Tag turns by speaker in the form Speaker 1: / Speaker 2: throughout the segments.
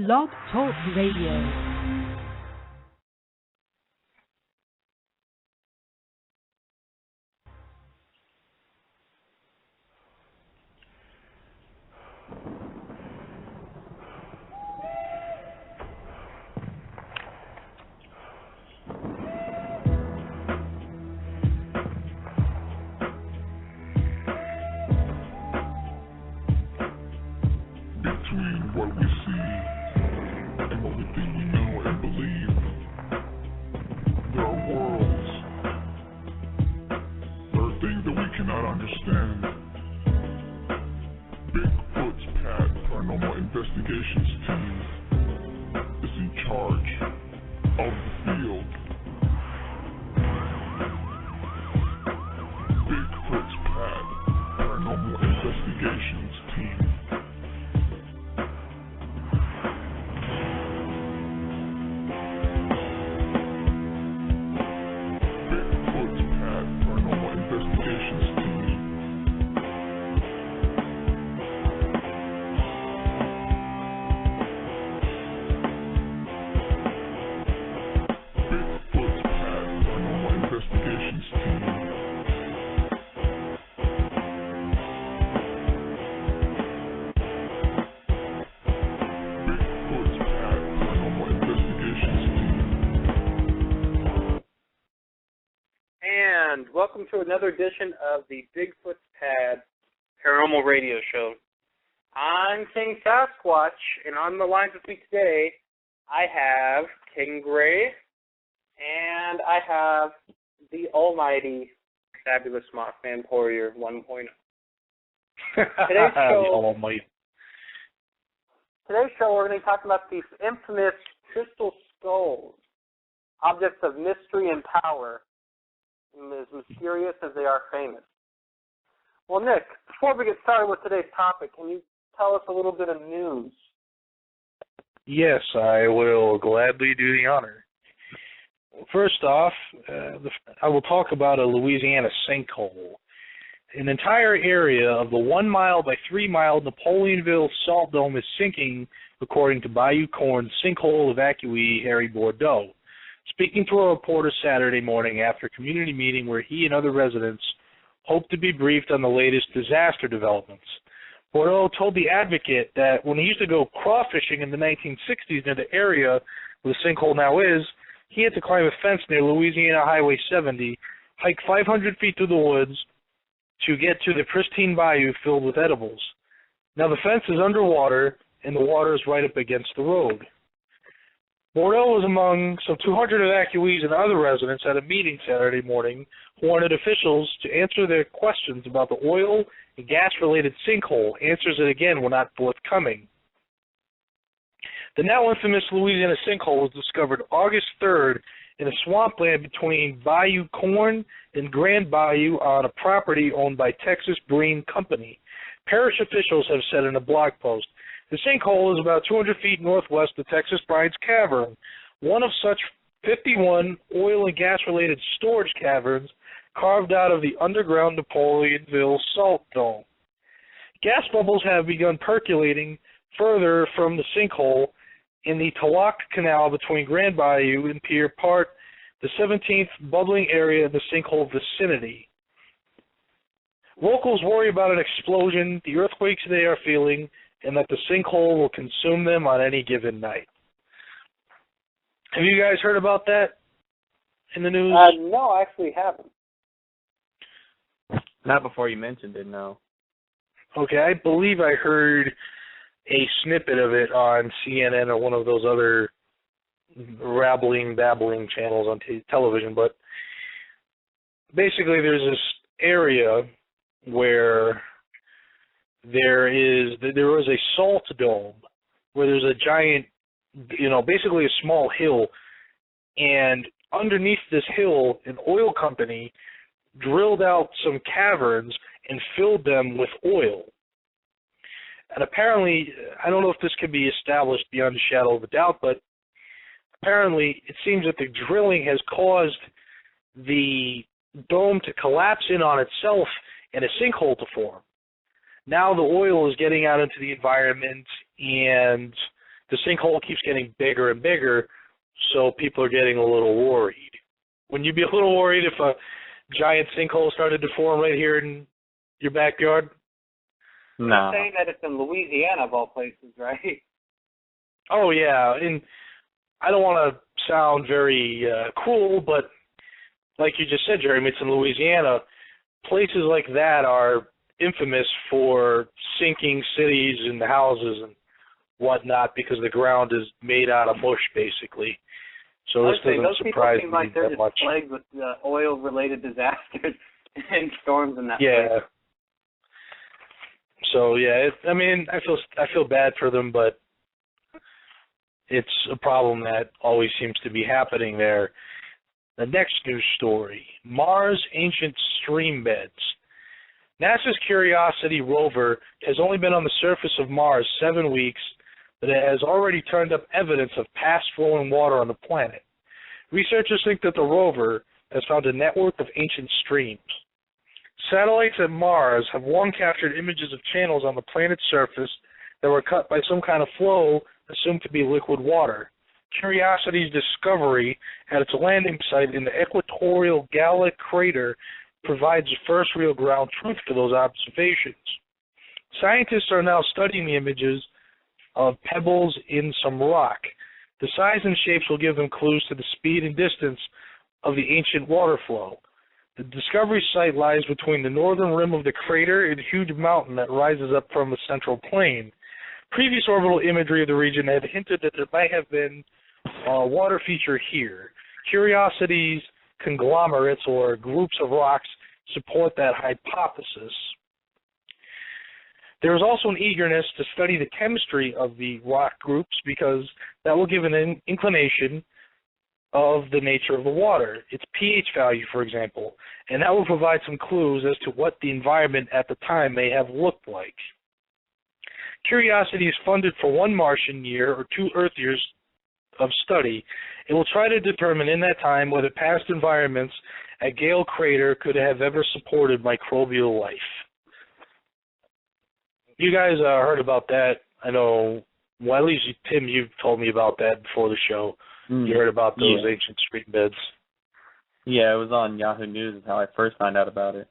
Speaker 1: Blog Talk Radio.
Speaker 2: Bigfoots Pad Paranormal Investigations team is in charge of the field. Bigfoots Pad Paranormal Investigations team. Bigfoots Pad Paranormal Investigations team.
Speaker 3: And welcome to another edition of the Bigfoots Pad Paranormal Radio Show. I'm King Sasquatch, and on the line with me today, I have King Gray, and I have the almighty, fabulous Mothman Warrior 1.0. Today's show, we're going to talk about these infamous crystal skulls, objects of mystery and power, as mysterious as they are famous. Well, Nick, before we get started with today's topic, can you tell us a little bit of news?
Speaker 4: Yes, I will gladly do the honor. First off, I will talk about a Louisiana sinkhole. An entire area of the 1 mile by 3 mile Napoleonville salt dome is sinking, according to Bayou Corn's sinkhole evacuee Harry Bordeaux. Speaking to a reporter Saturday morning after a community meeting where he and other residents hoped to be briefed on the latest disaster developments. Bordeaux told The Advocate that when he used to go crawfishing in the 1960s near the area where the sinkhole now is, he had to climb a fence near Louisiana Highway 70, hike 500 feet through the woods to get to the pristine bayou filled with edibles. Now the fence is underwater, and the water is right up against the road. Bordeaux was among some 200 evacuees and other residents at a meeting Saturday morning who wanted officials to answer their questions about the oil and gas-related sinkhole. Answers that, again, were not forthcoming. The now infamous Louisiana sinkhole was discovered August 3rd in a swampland between Bayou Corn and Grand Bayou on a property owned by Texas Brine Company. Parish officials have said in a blog post, the sinkhole is about 200 feet northwest of Texas Brine's Cavern, one of such 51 oil and gas-related storage caverns carved out of the underground Napoleonville salt dome. Gas bubbles have begun percolating further from the sinkhole in the Talac Canal between Grand Bayou and Pier Part, the 17th bubbling area in the sinkhole vicinity. Locals worry about an explosion, the earthquakes they are feeling, and that the sinkhole will consume them on any given night. Have you guys heard about that in the news?
Speaker 3: No, I actually haven't.
Speaker 5: Not before you mentioned it, no.
Speaker 4: Okay, I believe I heard a snippet of it on CNN or one of those other babbling channels on television, but basically there's this area where there was a salt dome where there's a giant, basically a small hill, and underneath this hill, an oil company drilled out some caverns and filled them with oil. And apparently, I don't know if this can be established beyond a shadow of a doubt, but apparently it seems that the drilling has caused the dome to collapse in on itself and a sinkhole to form. Now the oil is getting out into the environment, and the sinkhole keeps getting bigger and bigger, so people are getting a little worried. Wouldn't you be a little worried if a giant sinkhole started to form right here in your backyard?
Speaker 5: No.
Speaker 3: You're saying that it's in Louisiana, of all places, right?
Speaker 4: Oh, yeah, and I don't want to sound very cruel, but like you just said, Jeremy, it's in Louisiana. Places like that are infamous for sinking cities and houses and whatnot because the ground is made out of mush, basically. So this doesn't surprise me
Speaker 3: like they're
Speaker 4: that much.
Speaker 3: plagued with oil-related disasters and storms and that.
Speaker 4: Yeah.
Speaker 3: place.
Speaker 4: So yeah, I feel bad for them, but it's a problem that always seems to be happening there. The next news story: Mars ancient stream beds. NASA's Curiosity rover has only been on the surface of Mars 7 weeks, but it has already turned up evidence of past flowing water on the planet. Researchers think that the rover has found a network of ancient streams. Satellites at Mars have long captured images of channels on the planet's surface that were cut by some kind of flow assumed to be liquid water. Curiosity's discovery at its landing site in the equatorial Gallic crater provides the first real ground truth for those observations. Scientists are now studying the images of pebbles in some rock. The size and shapes will give them clues to the speed and distance of the ancient water flow. The discovery site lies between the northern rim of the crater and a huge mountain that rises up from the central plain. Previous orbital imagery of the region had hinted that there might have been a water feature here. Curiosity's conglomerates or groups of rocks support that hypothesis. There is also an eagerness to study the chemistry of the rock groups because that will give an inclination of the nature of the water, its pH value, for example, and that will provide some clues as to what the environment at the time may have looked like. Curiosity is funded for 1 Martian year or 2 Earth years of study. It will try to determine in that time whether past environments at Gale Crater could have ever supported microbial life. You guys heard about that. I know, well, at least Tim, you've told me about that before the show. You heard about those ancient stream beds.
Speaker 5: Yeah, it was on Yahoo News is how I first found out about it.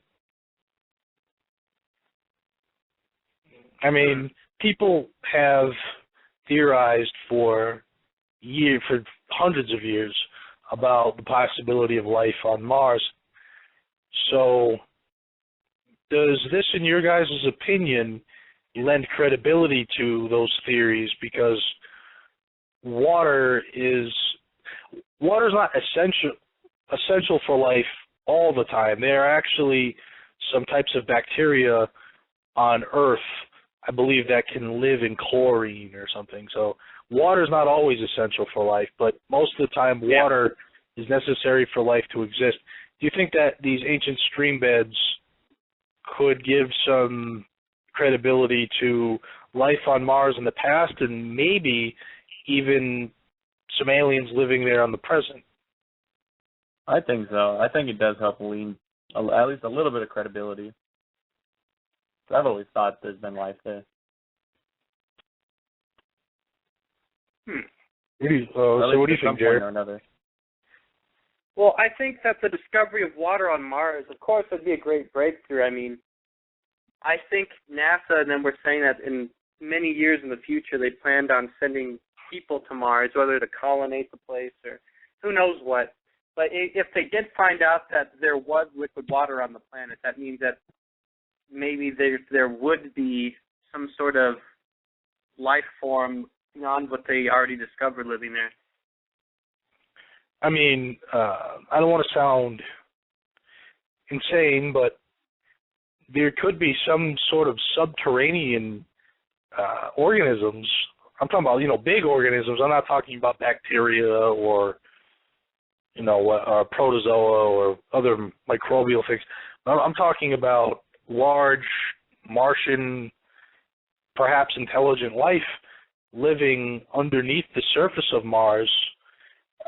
Speaker 4: I mean, people have theorized for hundreds of years about the possibility of life on Mars. So does this, in your guys' opinion, lend credibility to those theories? Because water is not essential for life all the time. There are actually some types of bacteria on Earth, I believe, that can live in chlorine or something. So water is not always essential for life, but most of the time water is necessary for life to exist. Do you think that these ancient stream beds could give some credibility to life on Mars in the past and maybe even some aliens living there on the present?
Speaker 5: I think so. I think it does help lean at least a little bit of credibility. I've always thought there's been life there.
Speaker 4: What do you think, Jared?
Speaker 3: Well, I think that the discovery of water on Mars, of course, would be a great breakthrough. I mean, I think NASA and them were saying that in many years in the future they planned on sending people to Mars, whether to colonize the place or who knows what. But if they did find out that there was liquid water on the planet, that means that maybe there would be some sort of life form beyond what they already discovered living there.
Speaker 4: I mean, I don't want to sound insane, but there could be some sort of subterranean organisms. I'm talking about, big organisms. I'm not talking about bacteria or, protozoa or other microbial things. I'm talking about large Martian, perhaps intelligent life living underneath the surface of Mars.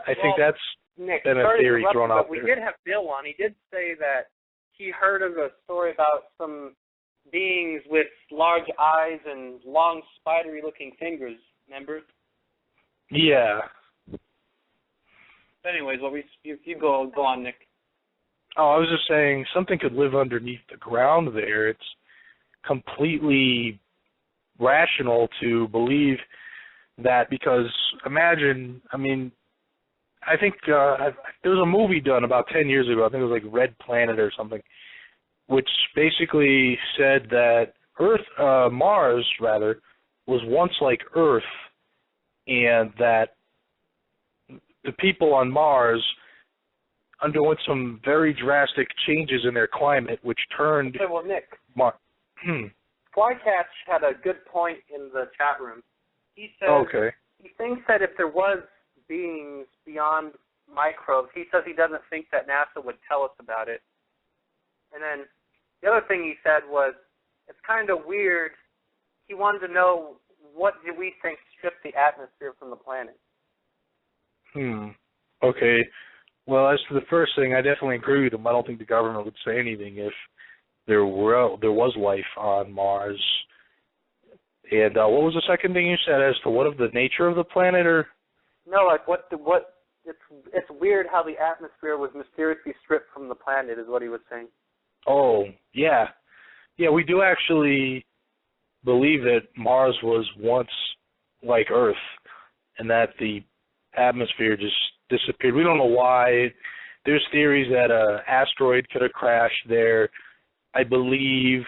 Speaker 4: I think that's been a theory thrown out there.
Speaker 3: We did have Bill on. He did say that he heard of a story about some beings with large eyes and long spidery-looking fingers, remember?
Speaker 4: Yeah.
Speaker 3: Anyways, you go on, Nick.
Speaker 4: Oh, I was just saying something could live underneath the ground there. It's completely rational to believe that, because imagine, I mean, I think there was a movie done about 10 years ago, I think it was like Red Planet or something, which basically said that Mars was once like Earth, and that the people on Mars underwent some very drastic changes in their climate, which turned...
Speaker 3: Okay, well, Nick, Flycatch had a good point in the chat room. He said he thinks that if there was beings beyond microbes, he says he doesn't think that NASA would tell us about it. And then the other thing he said was, it's kind of weird. He wanted to know, what do we think stripped the atmosphere from the planet?
Speaker 4: Okay. Well, as to the first thing, I definitely agree with him. I don't think the government would say anything if there was life on Mars. And what was the second thing you said as to what of the nature of the planet, or?
Speaker 3: No, like what it's weird how the atmosphere was mysteriously stripped from the planet, is what he was saying.
Speaker 4: Oh, yeah. Yeah, we do actually believe that Mars was once like Earth, and that the atmosphere just disappeared. We don't know why. There's theories that an asteroid could have crashed there. I believe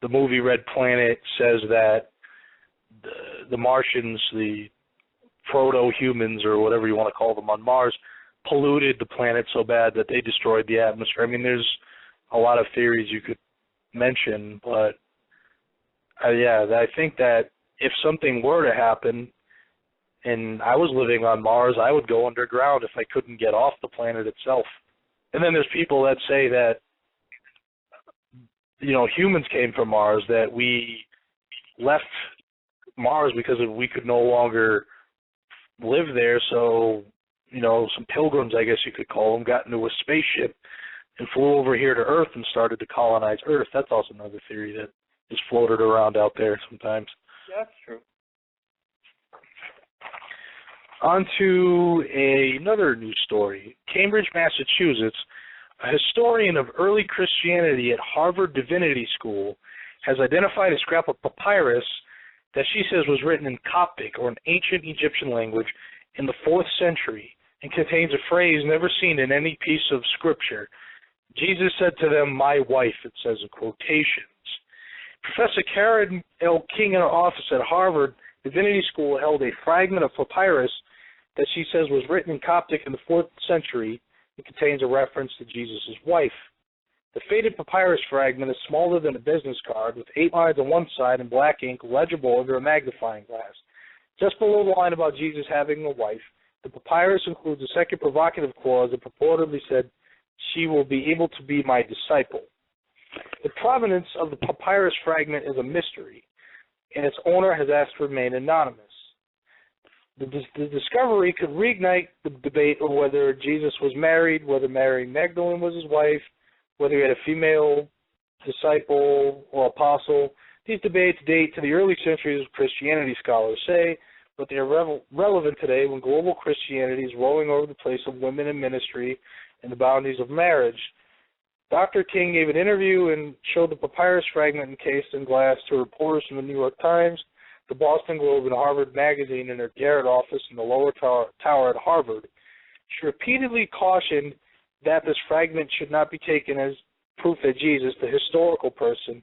Speaker 4: the movie Red Planet says that the Martians, the proto-humans or whatever you want to call them on Mars, polluted the planet so bad that they destroyed the atmosphere. I mean, there's a lot of theories you could mention, but I think that if something were to happen and I was living on Mars, I would go underground if I couldn't get off the planet itself. And then there's people that say that, humans came from Mars, that we left Mars because we could no longer live there, so, some pilgrims, I guess you could call them, got into a spaceship and flew over here to Earth and started to colonize Earth. That's also another theory that is floated around out there sometimes.
Speaker 3: Yeah, that's true.
Speaker 4: On to another news story. Cambridge, Massachusetts, a historian of early Christianity at Harvard Divinity School has identified a scrap of papyrus that she says was written in Coptic, or an ancient Egyptian language, in the 4th century, and contains a phrase never seen in any piece of scripture. Jesus said to them, "My wife," it says in quotations. Professor Karen L. King in her office at Harvard Divinity School held a fragment of papyrus that she says was written in Coptic in the 4th century. It contains a reference to Jesus' wife. The faded papyrus fragment is smaller than a business card, with 8 lines on one side in black ink legible under a magnifying glass. Just below the line about Jesus having a wife, the papyrus includes a second provocative clause that purportedly said, "She will be able to be my disciple." The provenance of the papyrus fragment is a mystery, and its owner has asked to remain anonymous. The discovery could reignite the debate on whether Jesus was married, whether Mary Magdalene was his wife, whether he had a female disciple or apostle. These debates date to the early centuries, as Christianity scholars say, but they are relevant today when global Christianity is rolling over the place of women in ministry and the boundaries of marriage. Dr. King gave an interview and showed the papyrus fragment encased in glass to reporters from the New York Times, the Boston Globe, and Harvard Magazine in her garret office in the lower tower at Harvard. She repeatedly cautioned that this fragment should not be taken as proof that Jesus, the historical person,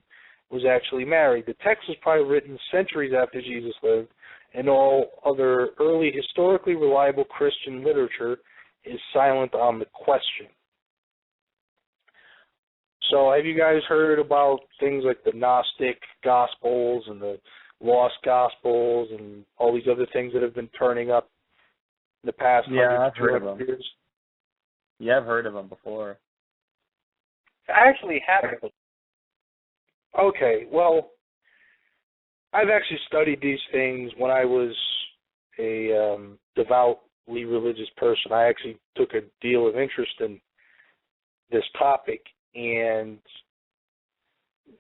Speaker 4: was actually married. The text was probably written centuries after Jesus lived, and all other early historically reliable Christian literature is silent on the question. So have you guys heard about things like the Gnostic Gospels and the Lost Gospels and all these other things that have been turning up in the past
Speaker 5: I've heard of them.
Speaker 4: years?
Speaker 5: Yeah, I've heard of them before.
Speaker 3: I actually haven't.
Speaker 4: Okay, well, I've actually studied these things when I was a devoutly religious person. I actually took a deal of interest in this topic, and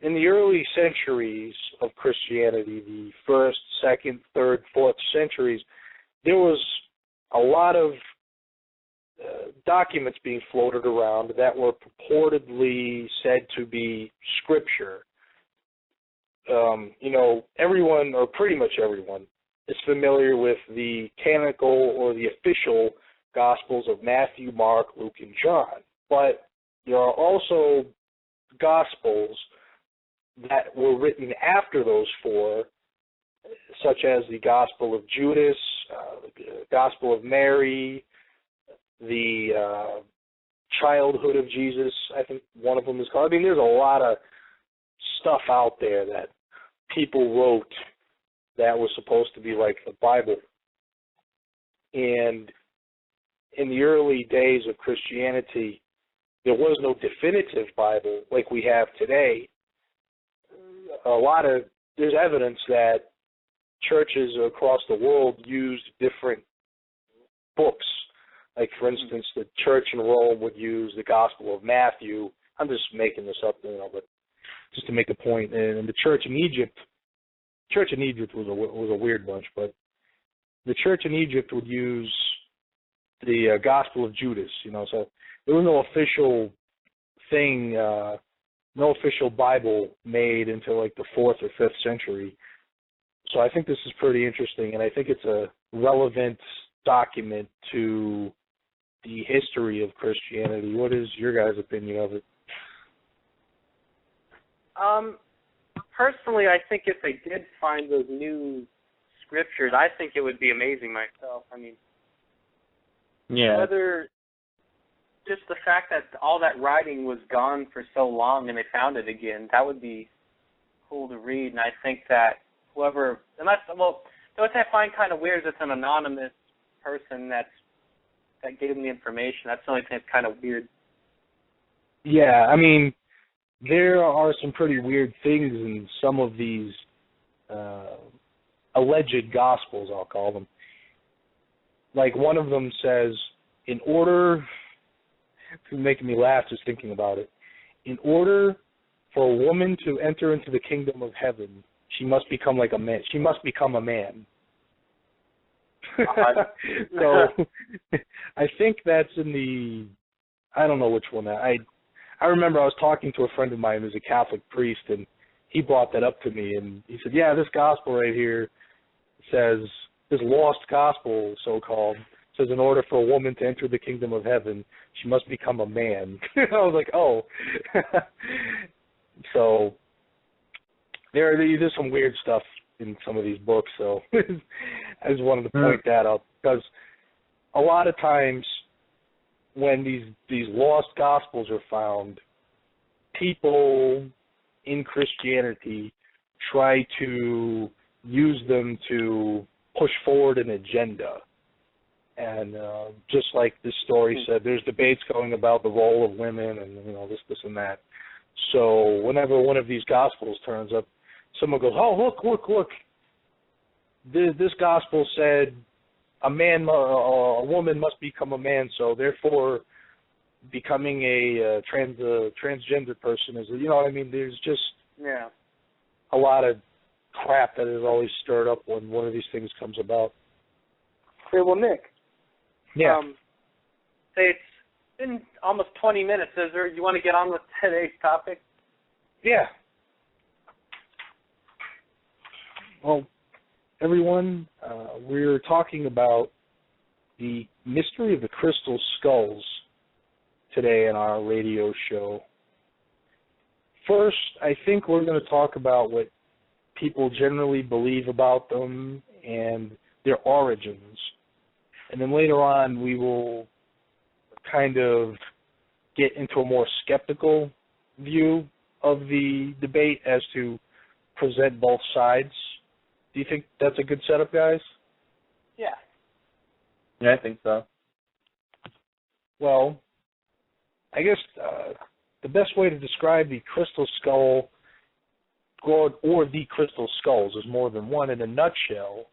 Speaker 4: in the early centuries of Christianity, the 1st, 2nd, 3rd, 4th centuries, there was a lot of documents being floated around that were purportedly said to be scripture. Everyone, or pretty much everyone, is familiar with the canonical or the official Gospels of Matthew, Mark, Luke, and John. But there are also Gospels that were written after those four, such as the Gospel of Judas, the Gospel of Mary, the childhood of Jesus, I think one of them is called. I mean, there's a lot of stuff out there that people wrote that was supposed to be like the Bible. And in the early days of Christianity, there was no definitive Bible like we have today. There's evidence that churches across the world used different books. Like, for instance, the church in Rome would use the Gospel of Matthew. I'm just making this up, but just to make a point. And the church in Egypt was a weird bunch, but the church in Egypt would use the Gospel of Judas. So there was no official thing, no official Bible made until like the 4th or 5th century. So I think this is pretty interesting, and I think it's a relevant document to the history of Christianity. What is your guys' opinion of it?
Speaker 3: Personally, I think if they did find those new scriptures, I think it would be amazing myself. I mean, whether just the fact that all that writing was gone for so long and they found it again, that would be cool to read. And I think that what I find kind of weird is it's an anonymous person that gave them the information. That's the only thing that's kind of weird.
Speaker 4: Yeah, I mean, there are some pretty weird things in some of these alleged gospels, I'll call them. Like, one of them says, it's making me laugh just thinking about it. In order for a woman to enter into the kingdom of heaven, she must become like a man. She must become a man. So I think that's in the, I don't know which one. I remember I was talking to a friend of mine who's a Catholic priest, and he brought that up to me, and he said, yeah, this gospel right here says, this lost gospel, so-called, says in order for a woman to enter the kingdom of heaven, she must become a man. I was like, oh. So there's some weird stuff in some of these books, so I just wanted to point that out, because a lot of times when these lost gospels are found, people in Christianity try to use them to push forward an agenda. And just like this story said, there's debates going about the role of women and this and that. So whenever one of these gospels turns up, someone goes, oh, look. This gospel said a woman must become a man, so therefore becoming a transgender person is, what I mean? There's just a lot of crap that is always stirred up when one of these things comes about.
Speaker 3: Okay, well, Nick.
Speaker 4: Yeah.
Speaker 3: It's been almost 20 minutes. You want to get on with today's topic?
Speaker 4: Yeah. Well, everyone, we're talking about the mystery of the crystal skulls today in our radio show. First, I think we're going to talk about what people generally believe about them and their origins. And then later on, we will kind of get into a more skeptical view of the debate as to present both sides. Do you think that's a good setup, guys?
Speaker 3: Yeah.
Speaker 5: Yeah, I think so.
Speaker 4: Well, I guess the best way to describe the crystal skull or the crystal skulls, there's more than one in a nutshell,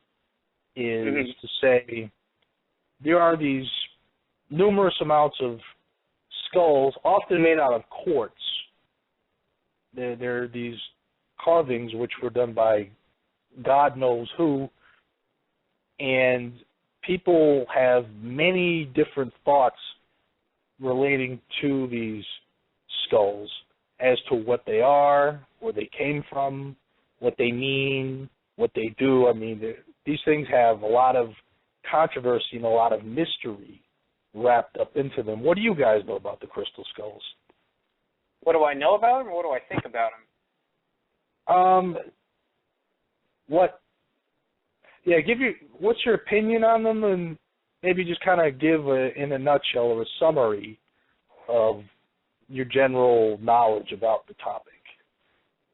Speaker 4: is to say there are these numerous amounts of skulls, often made out of quartz. There are these carvings which were done by God knows who, and people have many different thoughts relating to these skulls as to what they are, where they came from, what they mean, what they do. I mean, these things have a lot of controversy and a lot of mystery wrapped up into them. What do you guys know about the crystal skulls?
Speaker 3: What do I know about them, or what do I think about them?
Speaker 4: What's your opinion on them, and maybe just kind of give, in a nutshell, or a summary of your general knowledge about the topic.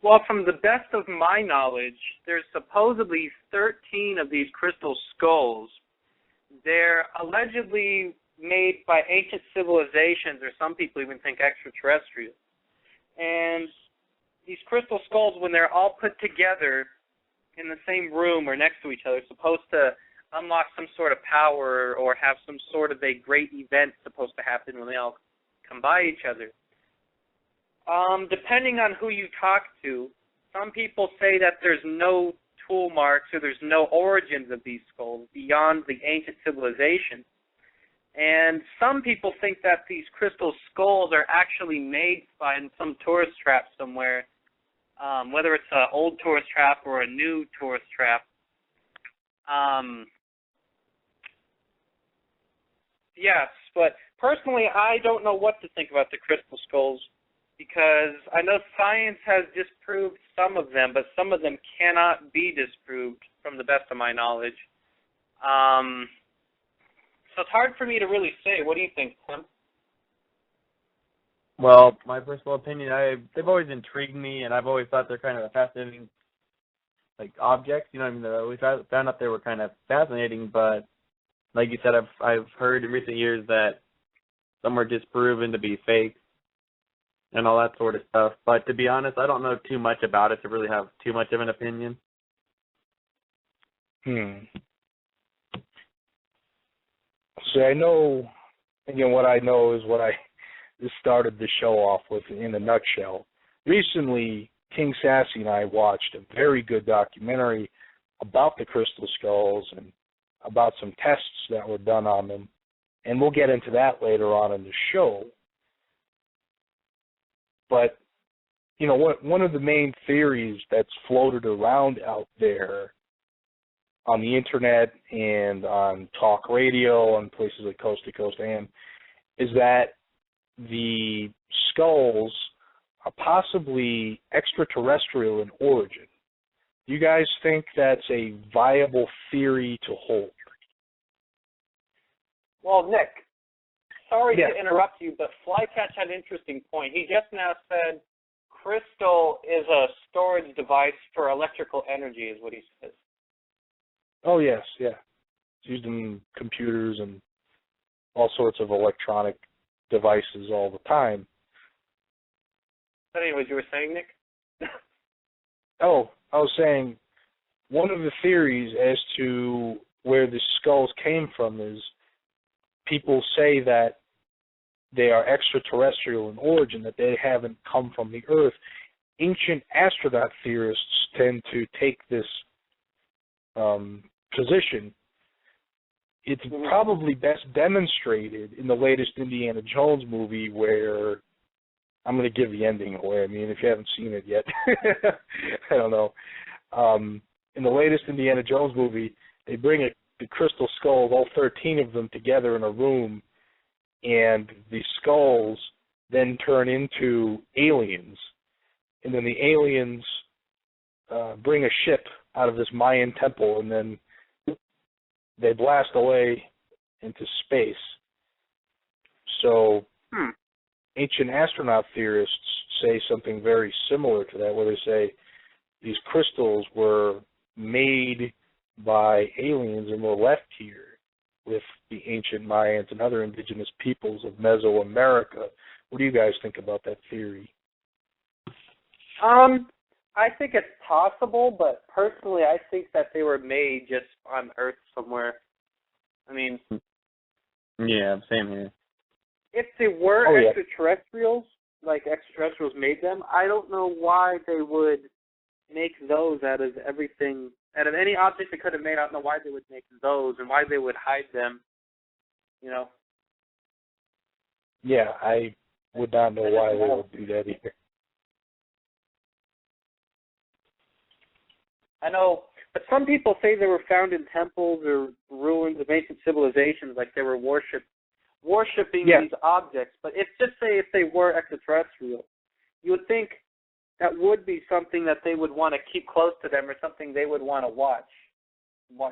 Speaker 3: Well, from the best of my knowledge, there's supposedly 13 of these crystal skulls. They're allegedly made by ancient civilizations, or some people even think extraterrestrial. And these crystal skulls, when they're all put together in the same room or next to each other, are supposed to unlock some sort of power or have some sort of a great event supposed to happen when they all come by each other. Depending on who you talk to, some people say that there's no tool marks or there's no origins of these skulls beyond the ancient civilization. And some people think that these crystal skulls are actually made by some tourist trap somewhere, whether it's an old tourist trap or a new tourist trap. Yes, but personally, I don't know what to think about the crystal skulls, because I know science has disproved some of them, but some of them cannot be disproved from the best of my knowledge. So it's hard for me to really say. What do you think, Tim?
Speaker 5: Well, my personal opinion, they've always intrigued me, and I've always thought they're kind of a fascinating, objects. You know what I mean? I always found out they were kind of fascinating, but like you said, I've heard in recent years that some were disproven to be fake and all that sort of stuff. But to be honest, I don't know too much about it to really have too much of an opinion.
Speaker 4: So I know, again, what I know is what I just started the show off with in a nutshell. Recently, King Sassy and I watched a very good documentary about the crystal skulls and about some tests that were done on them, and we'll get into that later on in the show. But, you know, one of the main theories that's floated around out there on the internet and on talk radio and places like Coast to Coast AM is that the skulls are possibly extraterrestrial in origin. Do you guys think that's a viable theory to hold?
Speaker 3: Well, Nick, sorry to interrupt you, but Flycatch had an interesting point. He just now said crystal is a storage device for electrical energy, is what he says.
Speaker 4: Oh, yes, yeah. It's used in computers and all sorts of electronic devices all the time.
Speaker 3: But anyways, you were saying, Nick?
Speaker 4: Oh, I was saying one of the theories as to where the skulls came from is people say that they are extraterrestrial in origin, that they haven't come from the Earth. Ancient astronaut theorists tend to take this position. It's probably best demonstrated in the latest Indiana Jones movie, where I'm going to give the ending away. I mean, if you haven't seen it yet, I don't know. In the latest Indiana Jones movie, they bring the crystal skulls, all 13 of them, together in a room, and the skulls then turn into aliens. And then the aliens bring a ship out of this Mayan temple, and then they blast away into space. So ancient astronaut theorists say something very similar to that, where they say these crystals were made by aliens and were left here with the ancient Mayans and other indigenous peoples of Mesoamerica. What do you guys think about that theory?
Speaker 3: I think it's possible, but personally I think that they were made just on Earth somewhere. I mean...
Speaker 5: Yeah, same here.
Speaker 3: If they were extraterrestrials, like extraterrestrials made them, I don't know why they would make those out of everything Out of any object they could have made, I don't know why they would make those and why they would hide them.
Speaker 4: Yeah, I would not know why they would do that either.
Speaker 3: I know, but some people say they were found in temples or ruins of ancient civilizations, like they were worshipping these objects. But if they were extraterrestrial, you would think that would be something that they would want to keep close to them, or something they would want to watch.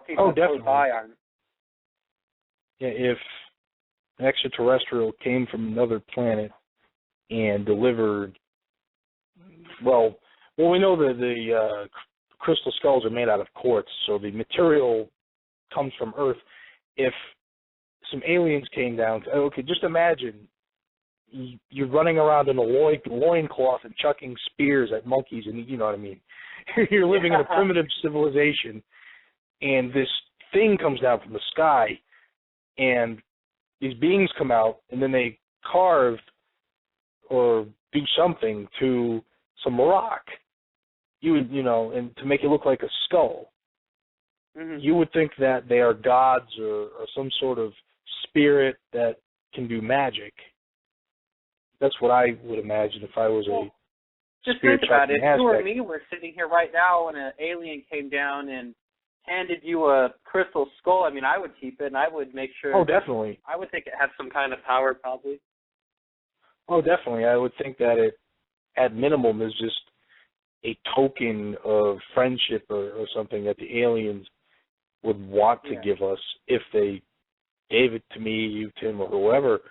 Speaker 3: Keep a close eye on.
Speaker 4: Yeah, if an extraterrestrial came from another planet and delivered, well, we know that the crystal skulls are made out of quartz, so the material comes from Earth. If some aliens came down, okay, just imagine you're running around in a loincloth and chucking spears at monkeys, and you know what I mean. You're living in a primitive civilization, and this thing comes down from the sky, and these beings come out, and then they carve or do something to some rock. You would, and to make it look like a skull. Mm-hmm. You would think that they are gods or some sort of spirit that can do magic. That's what I would imagine if I was
Speaker 3: just think about it. If you or me were sitting here right now and an alien came down and handed you a crystal skull, I mean, I would keep it and I would make sure.
Speaker 4: Oh, definitely.
Speaker 3: I would think it had some kind of power, probably.
Speaker 4: Oh, definitely. I would think that it, at minimum, is just a token of friendship or something that the aliens would want to give us. If they gave it to me, you, Tim, or whoever,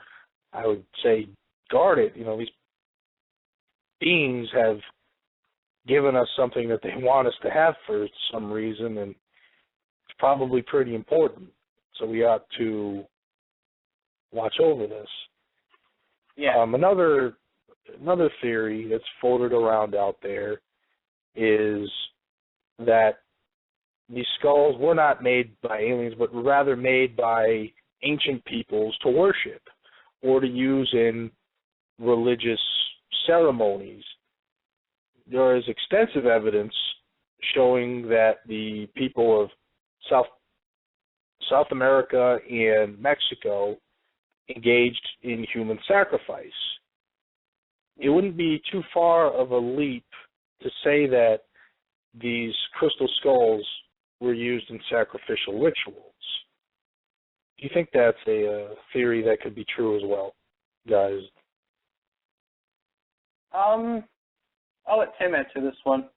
Speaker 4: I would say, guard it. These beings have given us something that they want us to have for some reason, and it's probably pretty important. So we ought to watch over this.
Speaker 3: Yeah.
Speaker 4: Another theory that's floated around out there is that these skulls were not made by aliens, but rather made by ancient peoples to worship or to use in religious ceremonies. There is extensive evidence showing that the people of South America and Mexico engaged in human sacrifice. It wouldn't be too far of a leap to say that these crystal skulls were used in sacrificial rituals. Do you think that's a theory that could be true as well, guys?
Speaker 3: I'll let Tim answer this one.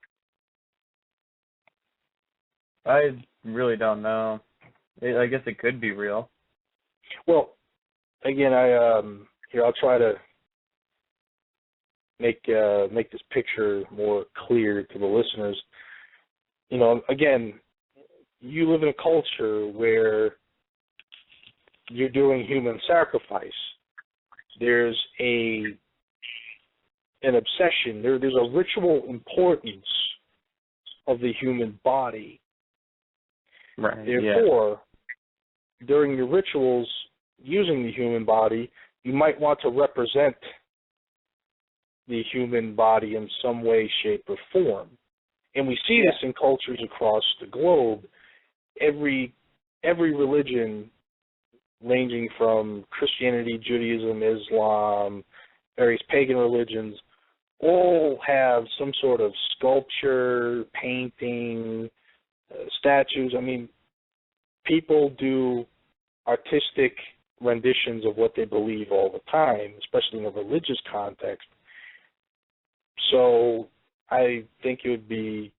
Speaker 5: I really don't know. I guess it could be real.
Speaker 4: Well, again, I'll try to make this picture more clear to the listeners. Again, you live in a culture where you're doing human sacrifice. There's an obsession. There's a ritual importance of the human body.
Speaker 5: Right.
Speaker 4: Therefore, during your rituals using the human body, you might want to represent the human body in some way, shape, or form. And we see this in cultures across the globe. Every religion, ranging from Christianity, Judaism, Islam, various pagan religions, all have some sort of sculpture, painting, statues. I mean, people do artistic renditions of what they believe all the time, especially in a religious context. So I think it would be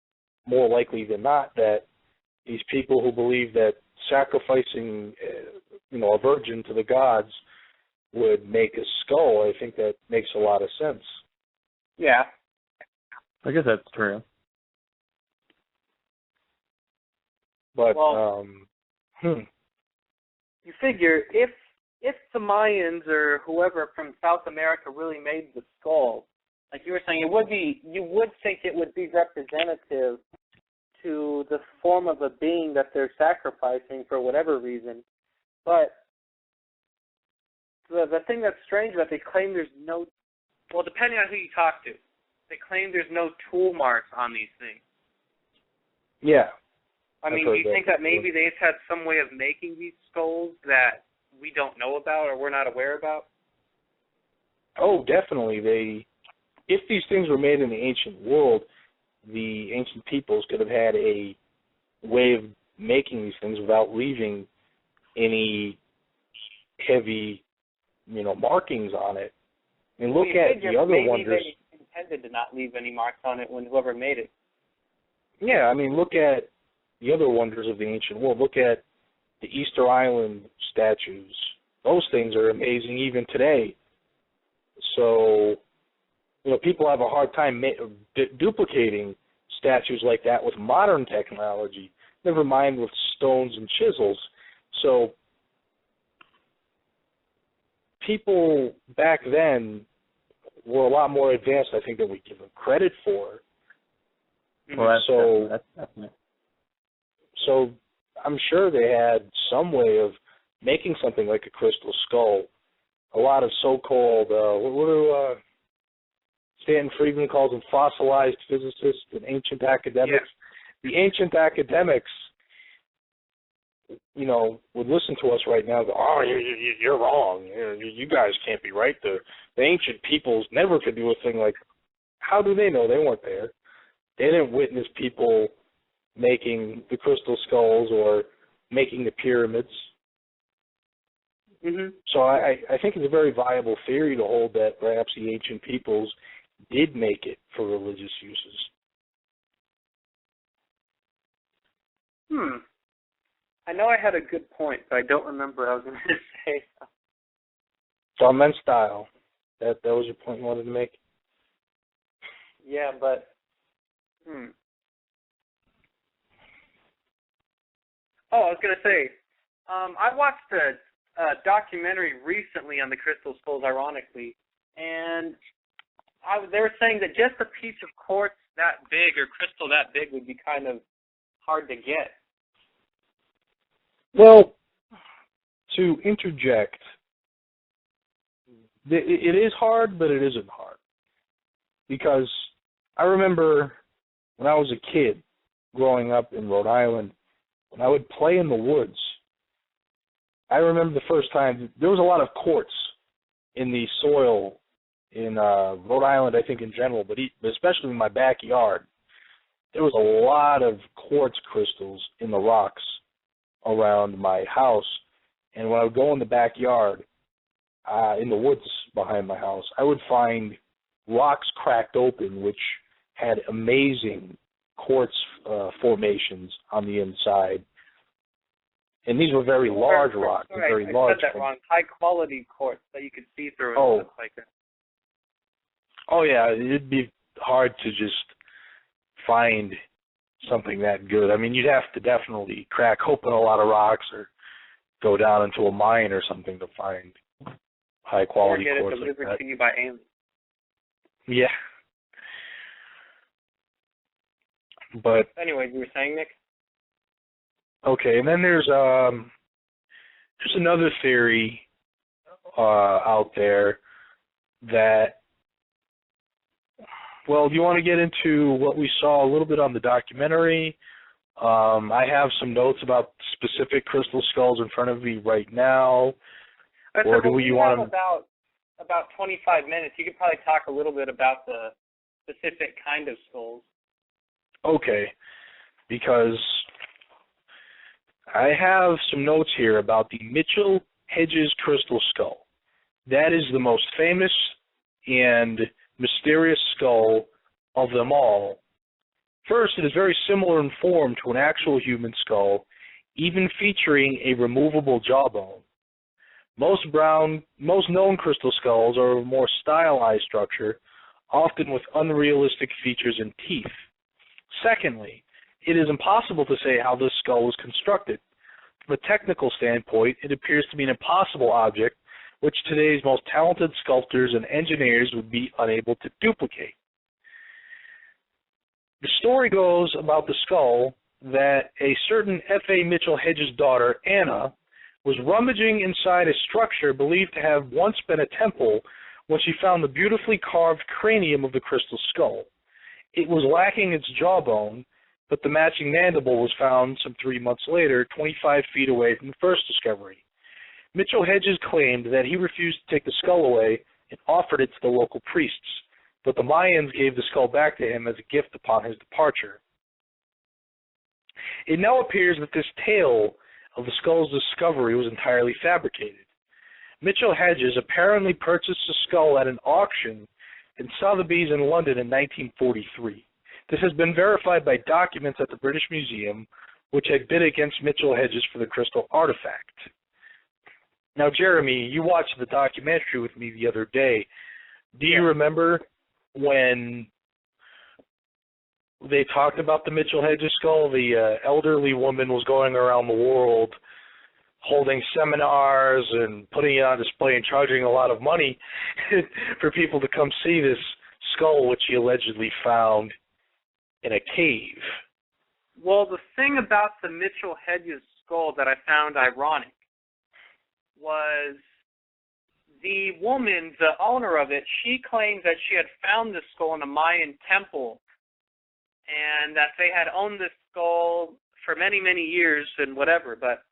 Speaker 4: more likely than not that these people who believe that sacrificing, a virgin to the gods would make a skull, I think that makes a lot of sense.
Speaker 3: Yeah.
Speaker 5: I guess that's true.
Speaker 4: But,
Speaker 3: you figure if the Mayans or whoever from South America really made the skull, like you were saying, you would think it would be representative to the form of a being that they're sacrificing for whatever reason. But the thing that's strange about it, they claim there's no, well, depending on who you talk to, they claim there's no tool marks on these things.
Speaker 4: Yeah.
Speaker 3: I mean, do you think that maybe they've had some way of making these skulls that we don't know about or we're not aware about?
Speaker 4: Oh, definitely. If these things were made in the ancient world, the ancient peoples could have had a way of making these things without leaving any heavy, markings on it. And look at the other wonders.
Speaker 3: Maybe they intended to not leave any marks on it when whoever made it.
Speaker 4: Yeah, I mean, look at the other wonders of the ancient world. Look at the Easter Island statues. Those things are amazing even today. So, people have a hard time duplicating statues like that with modern technology, never mind with stones and chisels. So, people back then were a lot more advanced, I think, than we give them credit for.
Speaker 5: Well, that's
Speaker 4: So I'm sure they had some way of making something like a crystal skull. A lot of so-called, what do Stanton Friedman calls them, fossilized physicists and ancient academics. Yeah. The ancient academics, would listen to us right now and go, oh, you're wrong. You guys can't be right. The ancient peoples never could do a thing like, how do they know? They weren't there. They didn't witness people making the crystal skulls or making the pyramids.
Speaker 3: Mm-hmm.
Speaker 4: So I think it's a very viable theory to hold that perhaps the ancient peoples did make it for religious uses.
Speaker 3: I know I had a good point, but I don't remember what I was going to say.
Speaker 4: Dormen style. That was your point you wanted to make?
Speaker 3: Yeah, but... Oh, I was going to say, I watched a documentary recently on the crystal skulls, ironically, and they were saying that just a piece of quartz that big or crystal that big would be kind of hard to get.
Speaker 4: Well, to interject, it is hard, but it isn't hard. Because I remember when I was a kid growing up in Rhode Island, when I would play in the woods, I remember the first time, there was a lot of quartz in the soil in Rhode Island, I think in general, but especially in my backyard. There was a lot of quartz crystals in the rocks around my house. And when I would go in the backyard, in the woods behind my house, I would find rocks cracked open, which had amazing quartz formations on the inside. And these were very large rocks.
Speaker 3: Sorry,
Speaker 4: very
Speaker 3: I
Speaker 4: large.
Speaker 3: said that wrong. High-quality quartz that you could see through and stuff like that.
Speaker 4: Oh, yeah. It'd be hard to just find something that good. I mean, you'd have to definitely crack open a lot of rocks or go down into a mine or something to find high-quality quartz.
Speaker 3: Or get it delivered to you by aliens.
Speaker 4: Yeah. But
Speaker 3: anyway, you were saying, Nick?
Speaker 4: Okay, and then there's another theory out there that, well, do you want to get into what we saw a little bit on the documentary? I have some notes about specific crystal skulls in front of me right now. Or do you want to...
Speaker 3: About 25 minutes. You could probably talk a little bit about the specific kind of skulls.
Speaker 4: Okay, because I have some notes here about the Mitchell-Hedges crystal skull. That is the most famous and mysterious skull of them all. First, it is very similar in form to an actual human skull, even featuring a removable jawbone. Most known crystal skulls are of a more stylized structure, often with unrealistic features and teeth. Secondly, it is impossible to say how this skull was constructed. From a technical standpoint, it appears to be an impossible object which today's most talented sculptors and engineers would be unable to duplicate. The story goes about the skull that a certain F.A. Mitchell-Hedges' daughter, Anna, was rummaging inside a structure believed to have once been a temple when she found the beautifully carved cranium of the crystal skull. It was lacking its jawbone, but the matching mandible was found some 3 months later, 25 feet away from the first discovery. Mitchell Hedges claimed that he refused to take the skull away and offered it to the local priests, but the Mayans gave the skull back to him as a gift upon his departure. It now appears that this tale of the skull's discovery was entirely fabricated. Mitchell Hedges apparently purchased the skull at an auction in Sotheby's in London in 1943. This has been verified by documents at the British Museum, which had bid against Mitchell Hedges for the crystal artifact. Now, Jeremy, you watched the documentary with me the other day. Do you remember when they talked about the Mitchell Hedges skull? The elderly woman was going around the world holding seminars and putting it on display and charging a lot of money for people to come see this skull, which she allegedly found in a cave.
Speaker 3: Well, the thing about the Mitchell Hedges skull that I found ironic was the woman, the owner of it, she claimed that she had found the skull in a Mayan temple and that they had owned this skull for many, many years and whatever, but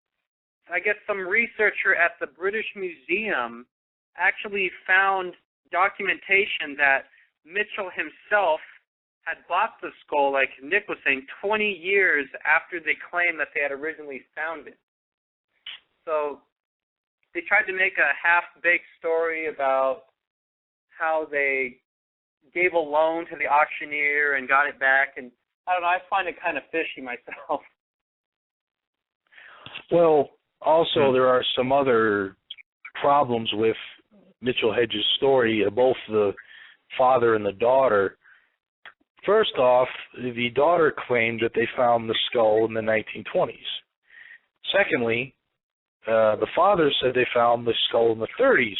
Speaker 3: I guess some researcher at the British Museum actually found documentation that Mitchell himself had bought the skull, like Nick was saying, 20 years after they claimed that they had originally found it. So they tried to make a half-baked story about how they gave a loan to the auctioneer and got it back, and I don't know, I find it kind of fishy myself.
Speaker 4: Well, also there are some other problems with Mitchell Hedges' story, both the father and the daughter. First off, the daughter claimed that they found the skull in the 1920s. Secondly, the father said they found the skull in the 30s,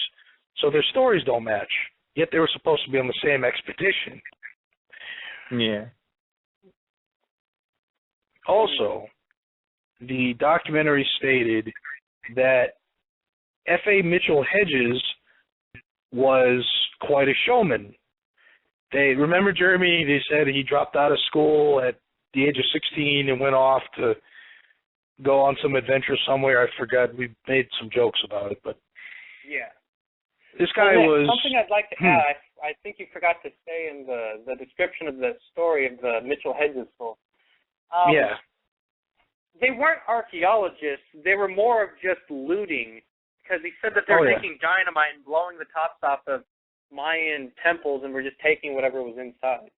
Speaker 4: so their stories don't match, yet they were supposed to be on the same expedition.
Speaker 5: Yeah.
Speaker 4: Also, the documentary stated that F.A. Mitchell Hedges was quite a showman. Remember, Jeremy, they said he dropped out of school at the age of 16 and went off to go on some adventure somewhere. I forgot. We made some jokes about it, but
Speaker 3: yeah,
Speaker 4: this guy was...
Speaker 3: Something I'd like to add, I think you forgot to say in the description of the story of the Mitchell Hedges skull.
Speaker 4: Yeah.
Speaker 3: They weren't archaeologists. They were more of just looting, because he said that they were taking dynamite and blowing the tops off of Mayan temples and were just taking whatever was inside.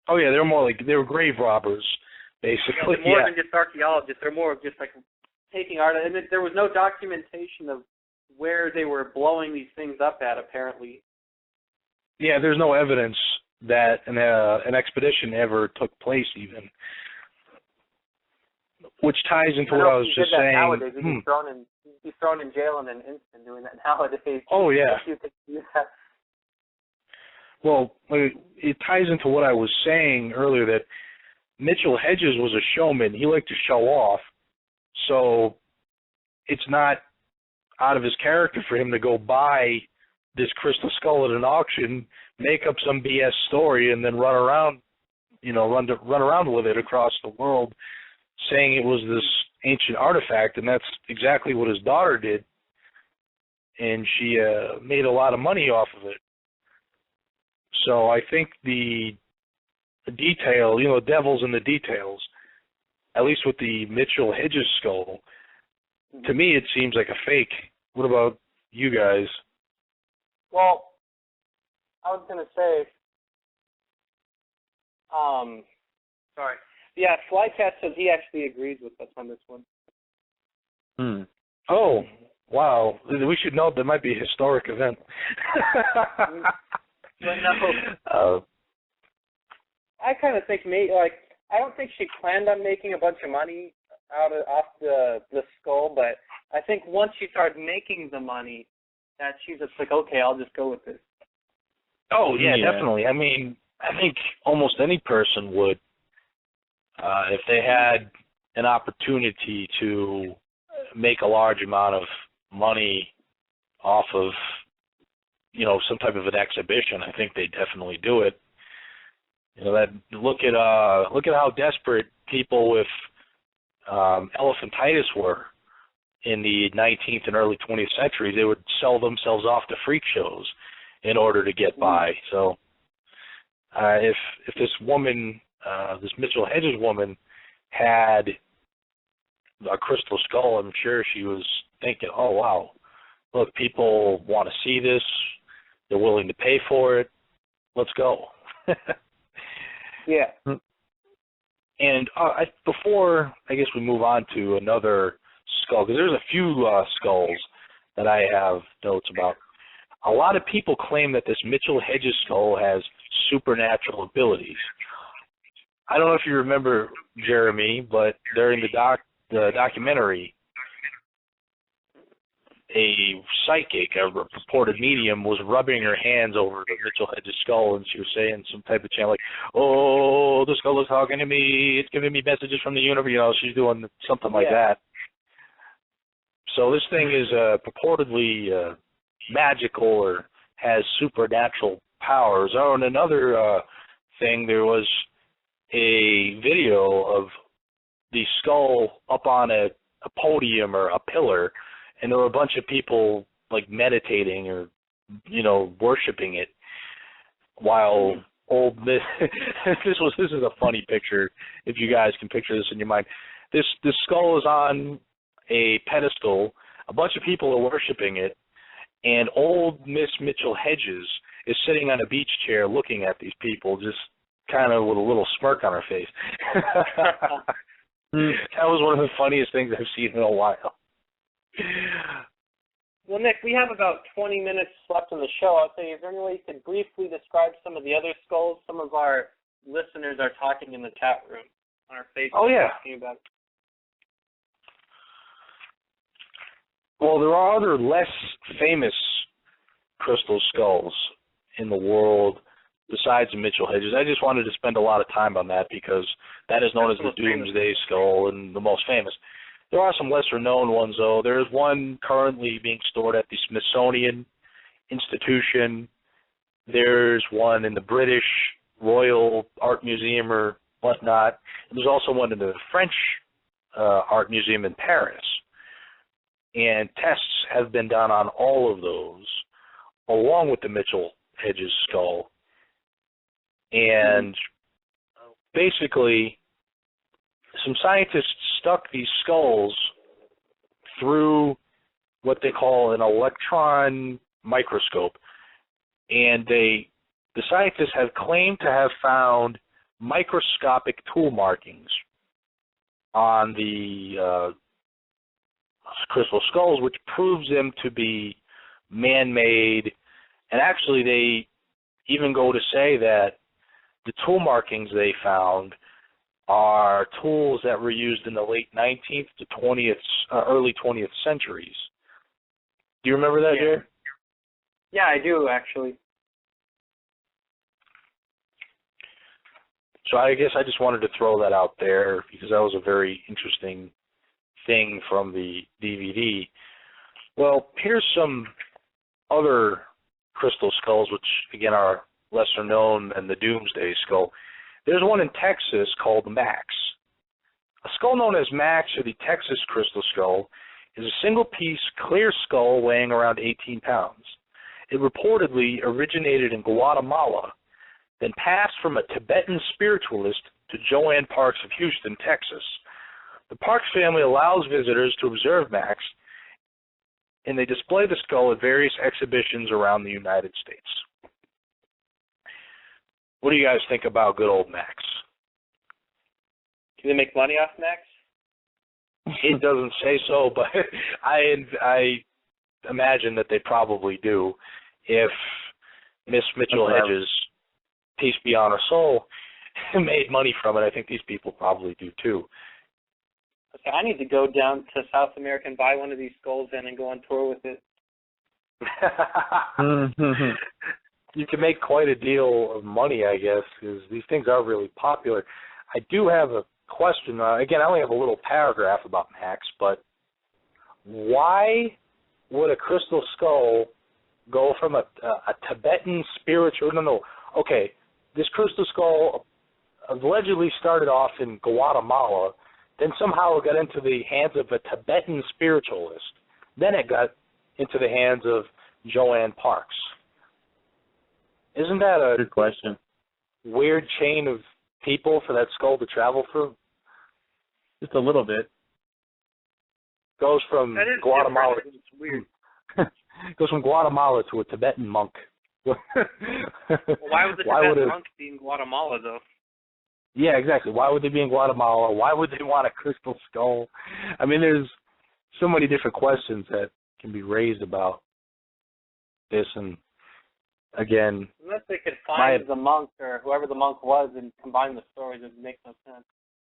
Speaker 4: Oh, yeah, they were grave robbers, basically.
Speaker 3: Yeah, more than just archaeologists. They're more of just like taking art. And there was no documentation of where they were blowing these things up at, apparently.
Speaker 4: Yeah, there's no evidence that an expedition ever took place, even. Which ties into what I was just saying.
Speaker 3: Nowadays, he'd be thrown in jail in an instant doing that nowadays.
Speaker 4: Oh, yeah.
Speaker 3: You could do that.
Speaker 4: Well, it ties into what I was saying earlier, that Mitchell Hedges was a showman. He liked to show off. So it's not out of his character for him to go buy this crystal skull at an auction, make up some BS story, and then run around with it across the world, saying it was this ancient artifact, and that's exactly what his daughter did. And she made a lot of money off of it. So I think the detail, devil's in the details, at least with the Mitchell Hedges skull, to me it seems like a fake. What about you guys?
Speaker 3: Well, I was going to say, sorry. Yeah, Flycat says he actually agrees with us on this one.
Speaker 4: Oh, wow. We should note there might be a historic event.
Speaker 3: But no. I kind of think I don't think she planned on making a bunch of money off the skull, but I think once she started making the money, that she's just like, okay, I'll just go with this.
Speaker 4: Oh, yeah, definitely. I mean, I think almost any person would, if they had an opportunity to make a large amount of money off of, some type of an exhibition, I think they'd definitely do it. That look at how desperate people with elephantitis were in the 19th and early 20th centuries. They would sell themselves off to freak shows in order to get by. So if this woman, this Mitchell Hedges woman, had a crystal skull, I'm sure she was thinking, oh, wow, look, people want to see this. They're willing to pay for it. Let's go.
Speaker 3: Yeah.
Speaker 4: And before, I guess we move on to another skull, because there's a few skulls that I have notes about. A lot of people claim that this Mitchell Hedges skull has supernatural abilities. I don't know if you remember, Jeremy, but during the documentary, a psychic, a purported medium, was rubbing her hands over the Mitchell Hedges skull, and she was saying some type of chant like, "Oh, the skull is talking to me. It's giving me messages from the universe." She's doing something like that. So this thing is purportedly magical or has supernatural powers. Oh, and another thing, there was a video of the skull up on a podium or a pillar, and there were a bunch of people like meditating or, worshiping it while this is a funny picture if you guys can picture this in your mind. This skull is on a pedestal, a bunch of people are worshiping it, and old Miss Mitchell Hedges is sitting on a beach chair looking at these people, just kind of with a little smirk on her face. That was one of the funniest things I've seen in a while.
Speaker 3: Well, Nick, we have about 20 minutes left in the show. I'll say, is there any way you could briefly describe some of the other skulls? Some of our listeners are talking in the chat room on our Facebook.
Speaker 4: Oh, yeah.
Speaker 3: Talking about it.
Speaker 4: Well, there are other less famous crystal skulls in the world besides the Mitchell Hedges. I just wanted to spend a lot of time on that because that is known as the Doomsday Skull and the most famous. There are some lesser-known ones, though. There is one currently being stored at the Smithsonian Institution. There's one in the British Royal Art Museum or whatnot. And there's also one in the French Art Museum in Paris. And tests have been done on all of those, along with the Mitchell Hedges skull. And basically, some scientists stuck these skulls through what they call an electron microscope. And the scientists have claimed to have found microscopic tool markings on the crystal skulls, which proves them to be man-made. And actually, they even go to say that the tool markings they found are tools that were used in the late 19th to early 20th centuries. Do you remember that, Jerry?
Speaker 3: Yeah, I do, actually.
Speaker 4: So I guess I just wanted to throw that out there because that was a very interesting thing from the DVD. Well, here's some other crystal skulls, which, again, are lesser known than the Doomsday Skull. There's one in Texas called Max. A skull known as Max, or the Texas Crystal Skull, is a single-piece clear skull weighing around 18 pounds. It reportedly originated in Guatemala, then passed from a Tibetan spiritualist to Joanne Parks of Houston, Texas. The Parks family allows visitors to observe Max, and they display the skull at various exhibitions around the United States. What do you guys think about good old Max?
Speaker 3: Can they make money off Max?
Speaker 4: It doesn't say so, but I imagine that they probably do. If Miss Mitchell Hedges, peace be on her soul, made money from it, I think these people probably do too.
Speaker 3: Okay, I need to go down to South America and buy one of these skulls and go on tour with it.
Speaker 4: You can make quite a deal of money, I guess, because these things are really popular. I do have a question. Again, I only have a little paragraph about Max, but why would a crystal skull go from a Tibetan spiritual... No. Okay, this crystal skull allegedly started off in Guatemala, then somehow it got into the hands of a Tibetan spiritualist. Then it got into the hands of Joanne Parks. Isn't that a
Speaker 5: good question?
Speaker 4: Weird chain of people for that skull to travel through?
Speaker 5: Just a little bit.
Speaker 4: Goes from Guatemala.
Speaker 3: It's weird.
Speaker 4: Goes from Guatemala to a Tibetan monk.
Speaker 3: Well, why would the Tibetan monk be in Guatemala, though?
Speaker 4: Yeah, exactly. Why would they be in Guatemala? Why would they want a crystal skull? I mean, there's so many different questions that can be raised about this, and again,
Speaker 3: unless they could find the monk or whoever the monk was and combine the stories, it would make no sense.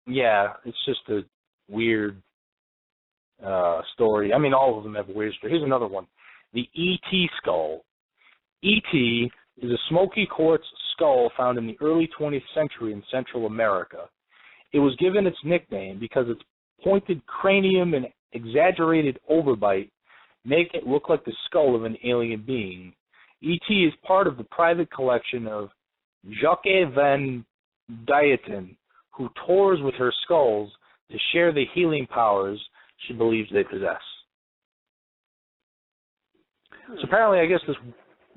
Speaker 3: Yeah,
Speaker 4: it's just a weird story. I mean, all of them have weird stories. Here's another one. The E.T. skull. E.T. is a smoky quartz skull found in the early 20th century in Central America. It was given its nickname because its pointed cranium and exaggerated overbite make it look like the skull of an alien being. E.T. is part of the private collection of Jacques van Dieten, who tours with her skulls to share the healing powers she believes they possess. So apparently, I guess this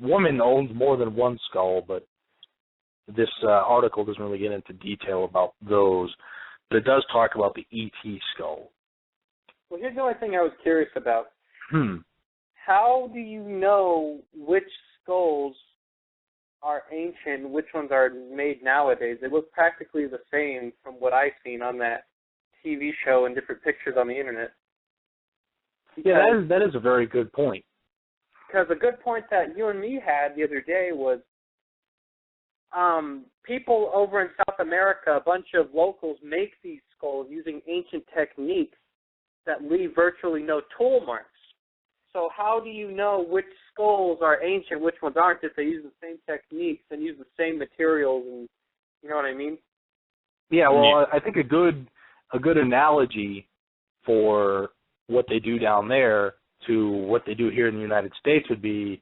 Speaker 4: woman owns more than one skull, but this article doesn't really get into detail about those. But it does talk about the E.T. skull.
Speaker 3: Well, here's the only thing I was curious about. How do you know which skulls are ancient, which ones are made nowadays? They look practically the same from what I've seen on that TV show and different pictures on the internet.
Speaker 4: Yeah, that is a very good point.
Speaker 3: Because a good point that you and me had the other day was people over in South America, a bunch of locals make these skulls using ancient techniques that leave virtually no tool marks. So how do you know which skulls are ancient, which ones aren't, if they use the same techniques and use the same materials, and you know what I mean?
Speaker 4: Yeah, well, I think a good analogy for what they do down there to what they do here in the United States would be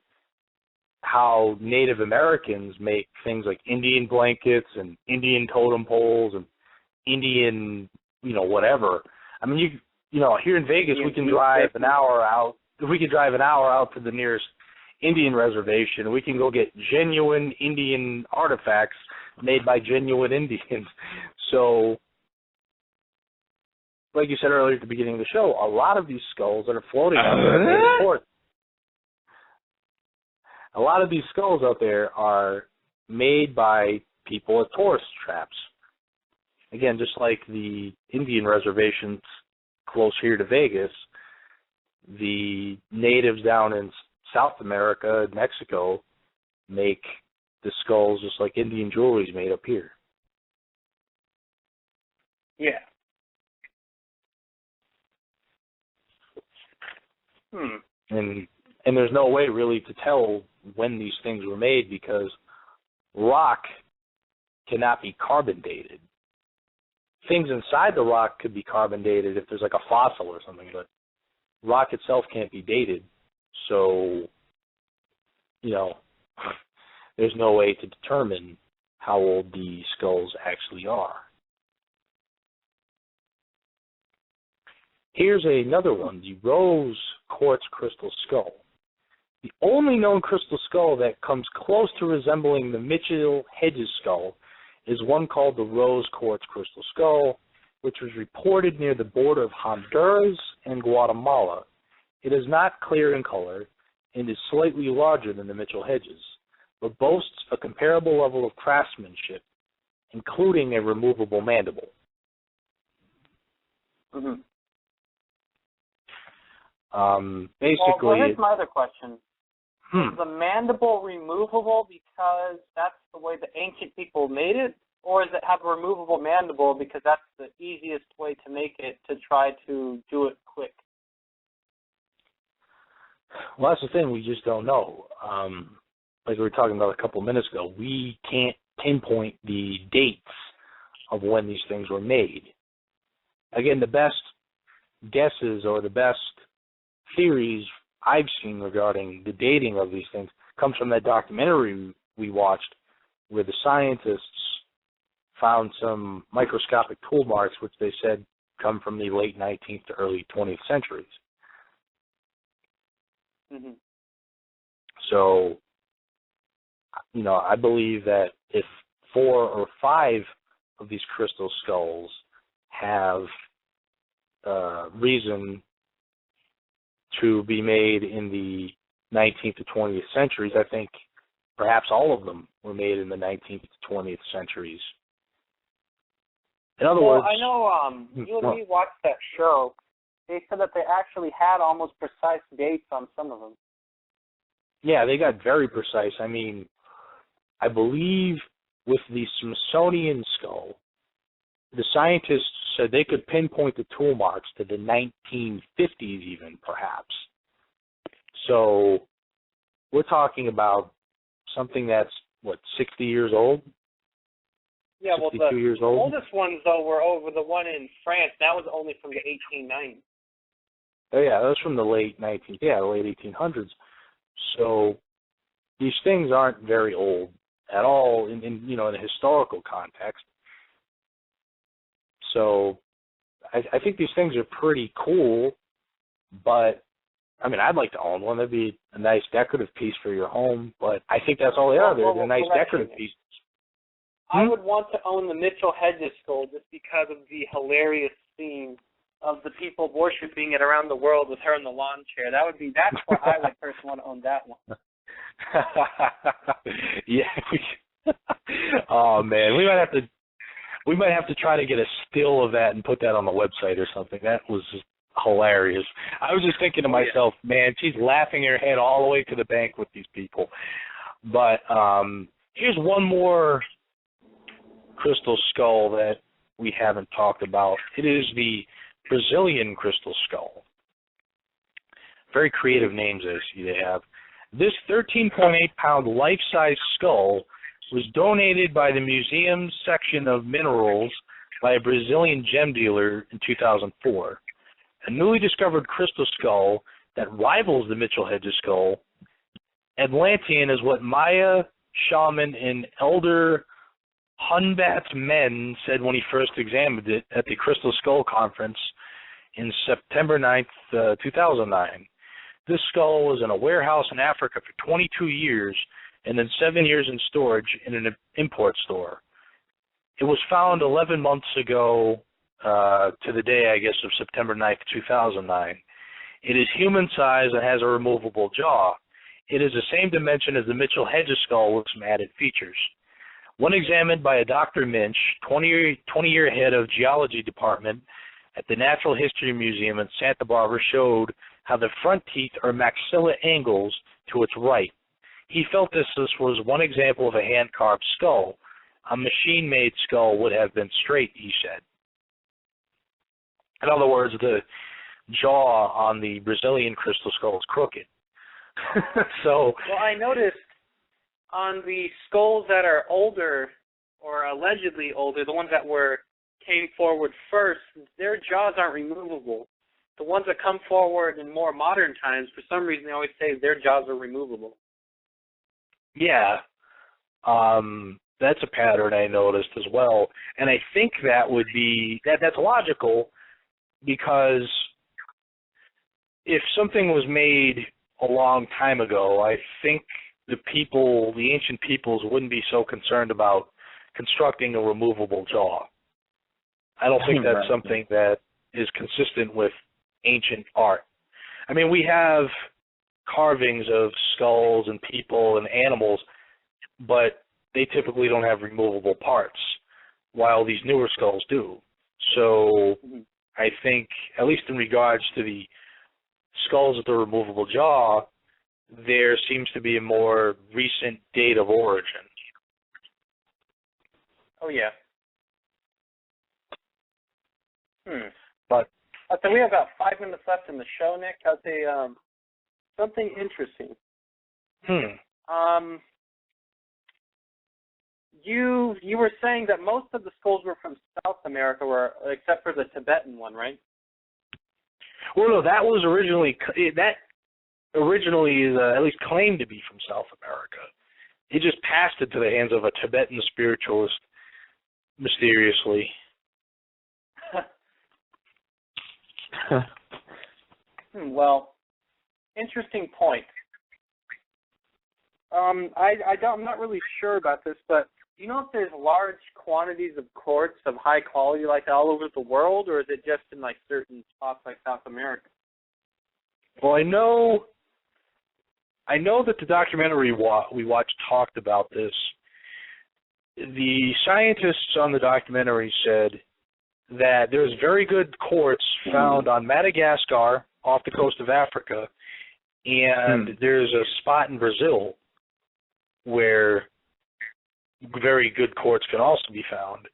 Speaker 4: how Native Americans make things like Indian blankets and Indian totem poles and Indian, whatever. I mean, here in Vegas, we can drive an hour out. We can drive an hour out to the nearest Indian reservation. We can go get genuine Indian artifacts made by genuine Indians. So, like you said earlier at the beginning of the show, a lot of these skulls that are floating out there, a lot of these skulls out there are made by people at tourist traps. Again, just like the Indian reservations close here to Vegas, the natives down in South America, Mexico, make the skulls just like Indian jewelry is made up here.
Speaker 3: Yeah.
Speaker 4: And there's no way really to tell when these things were made because rock cannot be carbon dated. Things inside the rock could be carbon dated if there's like a fossil or something, but rock itself can't be dated. So, there's no way to determine how old the skulls actually are. Here's another one, the rose quartz crystal skull. The only known crystal skull that comes close to resembling the Mitchell Hedges skull is one called the rose quartz crystal skull, which was reported near the border of Honduras and Guatemala. It is not clear in color and is slightly larger than the Mitchell Hedges, but boasts a comparable level of craftsmanship, including a removable mandible.
Speaker 3: Mm-hmm.
Speaker 4: Basically,
Speaker 3: well, here's my other question. Is the mandible removable because that's the way the ancient people made it, or does it have a removable mandible because that's the easiest way to make it to try to do it quick?
Speaker 4: Well, that's the thing. We just don't know. Like we were talking about a couple of minutes ago, we can't pinpoint the dates of when these things were made. Again, the best guesses or the best theories I've seen regarding the dating of these things comes from that documentary we watched where the scientists found some microscopic tool marks, which they said come from the late 19th to early 20th centuries.
Speaker 3: Mm-hmm.
Speaker 4: So, I believe that if 4 or 5 of these crystal skulls have reason to be made in the 19th to 20th centuries, I think perhaps all of them were made in the 19th to 20th centuries. In other words,
Speaker 3: I know you and me watched that show. They said that they actually had almost precise dates on some of them.
Speaker 4: Yeah, they got very precise. I mean, I believe with the Smithsonian skull, the scientists said they could pinpoint the tool marks to the 1950s even, perhaps. So we're talking about something that's, 60 years old?
Speaker 3: Yeah, well, the
Speaker 4: years old?
Speaker 3: oldest ones, though, were over the one in France. That was only from the 1890s.
Speaker 4: Oh, yeah, that was from the late 1800s. So these things aren't very old at all in a historical context. So I think these things are pretty cool, but I mean, I'd like to own one. That'd be a nice decorative piece for your home, but I think that's all they are. They're nice decorative pieces.
Speaker 3: I would want to own the Mitchell Hedges skull just because of the hilarious scene of the people worshiping it around the world with her in the lawn chair. That's why I would personally want to own that one.
Speaker 4: Yeah. Oh man, we might have to try to get a still of that and put that on the website or something. That was just hilarious. I was just thinking to myself, man, she's laughing her head all the way to the bank with these people. But here's one more crystal skull that we haven't talked about. It is the Brazilian crystal skull. Very creative names I see they have. This 13.8-pound life-size skull was donated by the museum's section of minerals by a Brazilian gem dealer in 2004. A newly discovered crystal skull that rivals the Mitchell Hedges skull. Atlantean is what Maya, shaman, and elder Hunbat's men said when he first examined it at the Crystal Skull Conference in September 9th, 2009. This skull was in a warehouse in Africa for 22 years and then 7 years in storage in an import store. It was found 11 months ago to the day, I guess, of September 9th, 2009. It is human-sized and has a removable jaw. It is the same dimension as the Mitchell Hedges skull with some added features. One examined by a Dr. Minch, 20-year head of geology department at the Natural History Museum in Santa Barbara, showed how the front teeth are maxilla angles to its right. He felt this was one example of a hand-carved skull. A machine-made skull would have been straight, he said. In other words, the jaw on the Brazilian crystal skull is crooked. Well,
Speaker 3: I noticed on the skulls that are older or allegedly older, the ones that came forward first, their jaws aren't removable. The ones that come forward in more modern times, for some reason, they always say their jaws are removable.
Speaker 4: Yeah, that's a pattern I noticed as well, and I think that would be that's logical because if something was made a long time ago, I think the ancient peoples wouldn't be so concerned about constructing a removable jaw. I don't think that's something that is consistent with ancient art. I mean, we have carvings of skulls and people and animals, but they typically don't have removable parts, while these newer skulls do. So I think, at least in regards to the skulls with the removable jaw, there seems to be a more recent date of origin.
Speaker 3: Oh, yeah.
Speaker 4: But
Speaker 3: so we have about 5 minutes left in the show, Nick. I'll say something interesting. You were saying that most of the skulls were from South America, except for the Tibetan one, right?
Speaker 4: Well, no, that was originally at least claimed to be from South America. it just passed into the hands of a Tibetan spiritualist mysteriously.
Speaker 3: Well, interesting point. I'm not really sure about this, but do you know if there's large quantities of quartz of high quality like all over the world, or is it just in like certain spots like South America?
Speaker 4: Well, I know that the documentary we watched talked about this. The scientists on the documentary said that there's very good quartz found on Madagascar off the coast of Africa, and there's a spot in Brazil where very good quartz can also be found.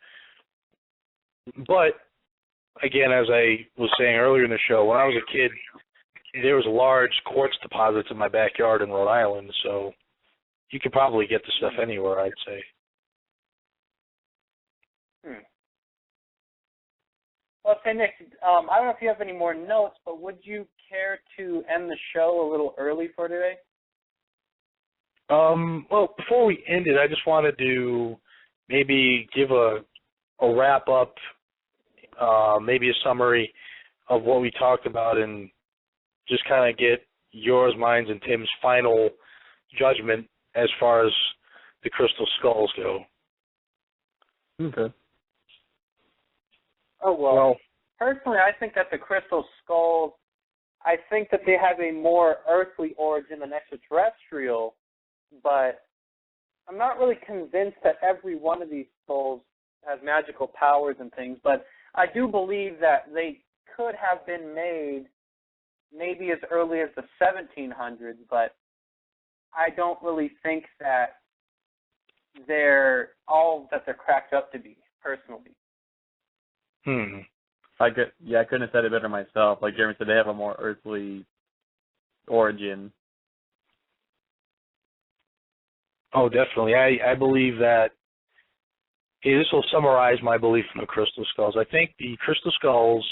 Speaker 4: But, again, as I was saying earlier in the show, when I was a kid, there was large quartz deposits in my backyard in Rhode Island, so you could probably get the stuff anywhere, I'd say.
Speaker 3: Well, say, Nick, I don't know if you have any more notes, but would you care to end the show a little early for today?
Speaker 4: Well, before we end it, I just wanted to maybe give a wrap-up, maybe a summary of what we talked about and just kind of get yours, mine, and Tim's final judgment as far as the crystal skulls go.
Speaker 5: Okay.
Speaker 3: Oh, well, personally, I think that the crystal skulls, I think that they have a more earthly origin than extraterrestrial, but I'm not really convinced that every one of these skulls has magical powers and things, but I do believe that they could have been made maybe as early as the 1700s, but I don't really think that they're all that they're cracked up to be, personally.
Speaker 5: I couldn't have said it better myself. Like Jeremy said, they have a more earthly origin.
Speaker 4: Oh, definitely. I believe that this will summarize my belief in the crystal skulls. I think the crystal skulls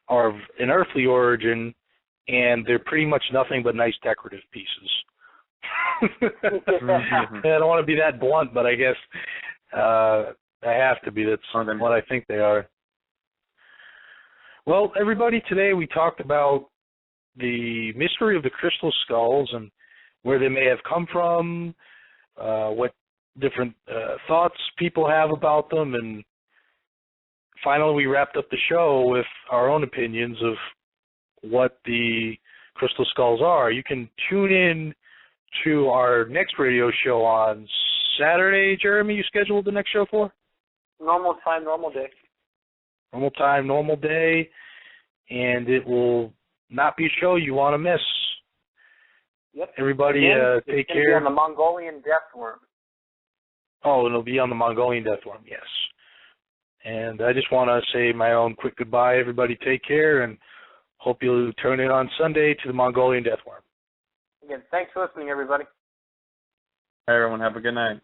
Speaker 4: are of an earthly origin, and they're pretty much nothing but nice decorative pieces. I don't want to be that blunt, but I guess I have to be. That's what I think they are. Well, everybody, today we talked about the mystery of the crystal skulls and where they may have come from, what different thoughts people have about them, and finally we wrapped up the show with our own opinions of what the crystal skulls are. You can tune in to our next radio show on Saturday. Jeremy, you scheduled the next show for?
Speaker 3: Normal time, normal day.
Speaker 4: Normal time, normal day, and it will not be a show you want to miss.
Speaker 3: Yep.
Speaker 4: Everybody, take care.
Speaker 3: It'll be on the Mongolian death worm.
Speaker 4: Oh, it'll be on the Mongolian death worm, yes. And I just want to say my own quick goodbye. Everybody, take care, and hope you'll turn in on Sunday to the Mongolian death worm.
Speaker 3: Again, thanks for listening, everybody.
Speaker 5: Everyone, have a good night.